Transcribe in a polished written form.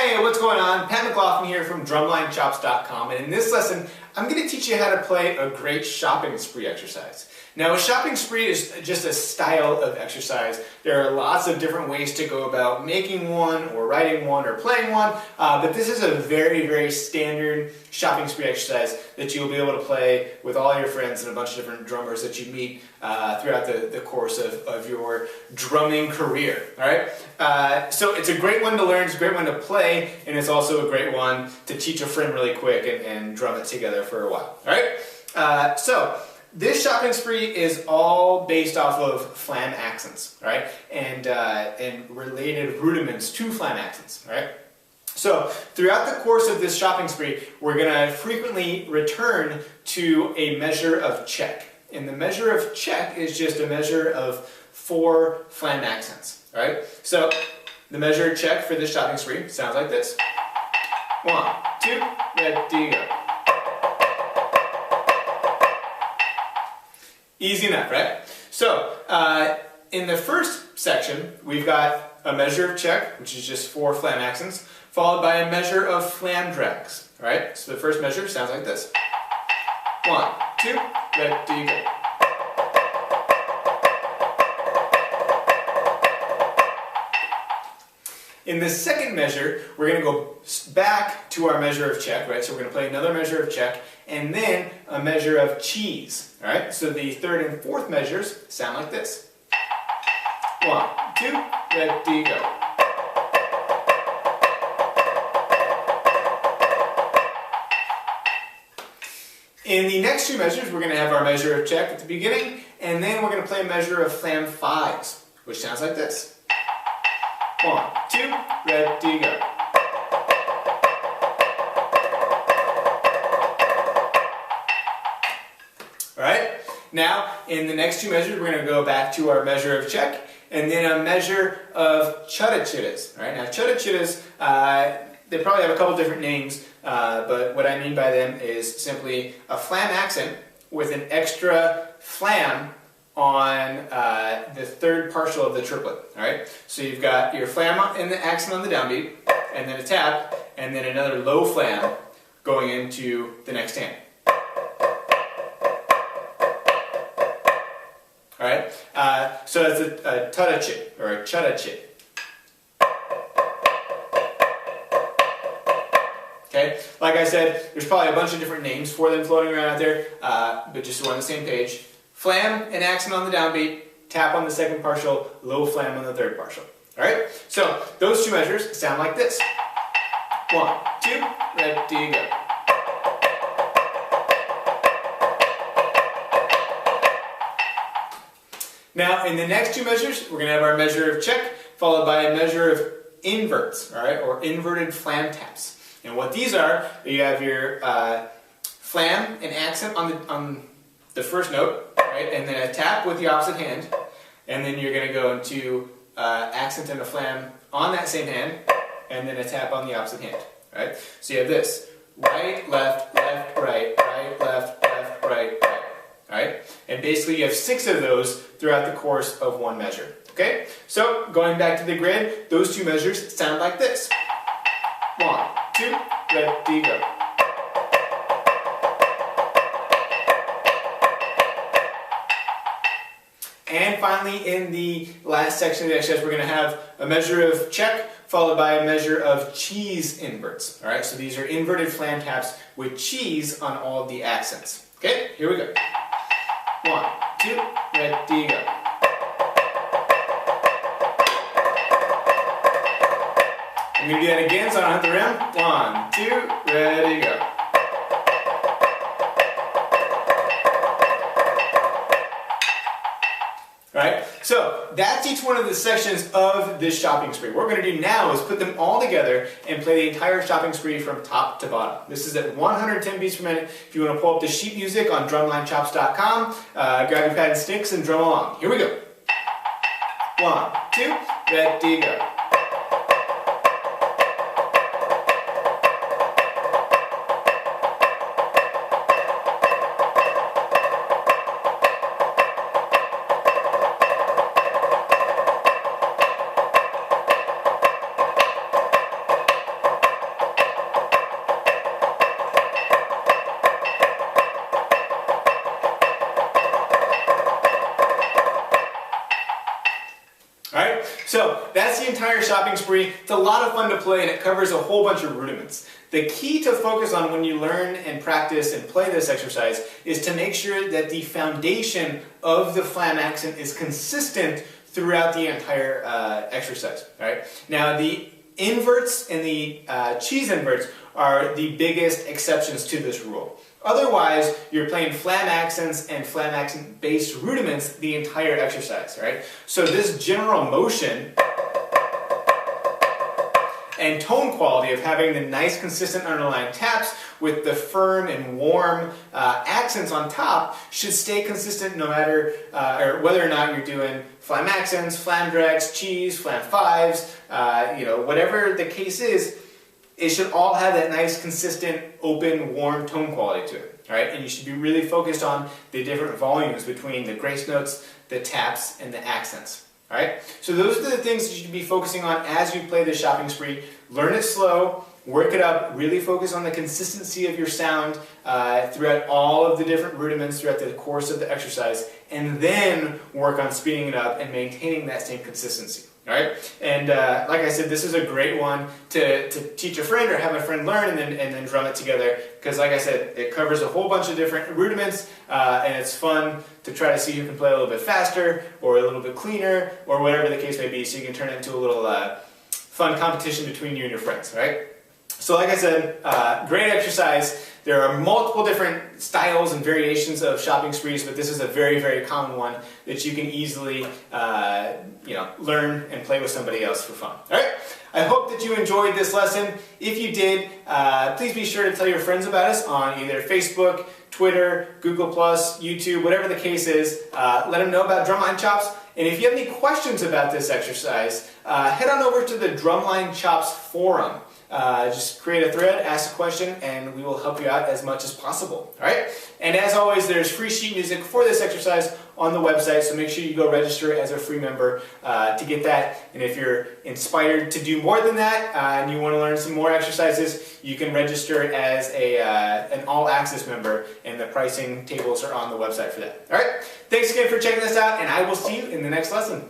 Hey, what's going on? McLaughlin here from drumlinechops.com, and in this lesson I'm going to teach you how to play a great shopping spree exercise. Now, a shopping spree is just a style of exercise. There are lots of different ways to go about making one or writing one or playing one, but this is a very, very standard shopping spree exercise that you'll be able to play with all your friends and a bunch of different drummers that you meet throughout the course of your drumming career. All right? So it's a great one to learn, it's a great one to play, and it's also a great one to teach a friend really quick and drum it together for a while. All right? So this shopping spree is all based off of Flam accents, right? And related rudiments to Flam accents, right? So throughout the course of this shopping spree, we're going to frequently return to a measure of check. And the measure of check is just a measure of 4 Flam accents, right? So the measure of check for this shopping spree sounds like this. 1, 2, ready, go. Easy enough, right? So, in the first section, we've got a measure of check, which is just 4 Flam accents, followed by a measure of Flam drags, all right? So the first measure sounds like this. 1, 2, ready, go. In the second measure, we're going to go back to our measure of check, right? So we're going to play another measure of check, and then a measure of cheese, all right? So the third and fourth measures sound like this. 1, 2, ready, go. In the next 2 measures, we're going to have our measure of check at the beginning, and then we're going to play a measure of Flam 5s, which sounds like this. 1, 2, ready, go. Alright, now in the next 2 measures we're going to go back to our measure of check and then a measure of chutta-chittas. Alright, now chutta-chittas, they probably have a couple different names, but what I mean by them is simply a Flam accent with an extra Flam on the third partial of the triplet, all right? So you've got your Flam and the accent on the downbeat, and then a tap, and then another low Flam going into the next hand. All right? So that's a tutta-chit, or a chutta-chit. Okay? Like I said, there's probably a bunch of different names for them floating around out there, but just so we're on the same page. Flam and accent on the downbeat, tap on the second partial, low Flam on the third partial. Alright? So those 2 measures sound like this. 1, 2, ready, go. Now in the next 2 measures, we're going to have our measure of check, followed by a measure of inverts, alright, or inverted Flam taps. And what these are, you have your Flam and accent on the first note, right, and then a tap with the opposite hand, and then you're going to go into accent and a Flam on that same hand, and then a tap on the opposite hand, right? So you have this, right, left, left, right, right, left, left, right, right, right? And basically you have 6 of those throughout the course of 1 measure, okay? So going back to the grid, those 2 measures sound like this. 1, 2, ready, go. And finally, in the last section of the exercise, we're going to have a measure of check followed by a measure of cheese inverts. All right, so these are inverted Flam taps with cheese on all of the accents. Okay, here we go. 1, 2, ready, go. I'm going to do that again so I don't hit the rim. 1, 2, ready, go. Alright, so that's each one of the sections of this shopping spree. What we're going to do now is put them all together and play the entire shopping spree from top to bottom. This is at 110 beats per minute. If you want to pull up the sheet music on drumlinechops.com, grab your pad and sticks and drum along. Here we go. 1, 2, ready, go. the entire shopping spree. It's a lot of fun to play and it covers a whole bunch of rudiments. The key to focus on when you learn and practice and play this exercise is to make sure that the foundation of the flam accent is consistent throughout the entire exercise. All right? Now the inverts and the cheese inverts are the biggest exceptions to this rule. Otherwise, you're playing flam accents and flam accent based rudiments the entire exercise, right? So this general motion and tone quality of having the nice consistent underlying taps with the firm and warm accents on top should stay consistent no matter or whether or not you're doing flam accents, flam directs, cheese, flam fives, whatever the case is. It should all have that nice, consistent, open, warm tone quality to it, all right? And you should be really focused on the different volumes between the grace notes, the taps, and the accents, all right? So those are the things that you should be focusing on as you play the shopping spree. Learn it slow, work it up, really focus on the consistency of your sound throughout all of the different rudiments throughout the course of the exercise, and then work on speeding it up and maintaining that same consistency. All right, and like I said, this is a great one to teach a friend or have a friend learn and then drum it together, because like I said, it covers a whole bunch of different rudiments and it's fun to try to see who can play a little bit faster or a little bit cleaner or whatever the case may be, so you can turn it into a little fun competition between you and your friends, all right? So like I said, great exercise. There are multiple different styles and variations of shopping sprees, but this is a very, very common one that you can easily learn and play with somebody else for fun. All right? I hope that you enjoyed this lesson. If you did, please be sure to tell your friends about us on either Facebook, Twitter, Google+, YouTube, whatever the case is. Let them know about Drumline Chops. And if you have any questions about this exercise, head on over to the Drumline Chops forum. Just create a thread, ask a question, and we will help you out as much as possible. All right? And as always, there's free sheet music for this exercise on the website, so make sure you go register as a free member to get that. And if you're inspired to do more than that and you want to learn some more exercises, you can register as an all-access member, and the pricing tables are on the website for that. All right? Thanks again for checking this out, and I will see you in the next lesson.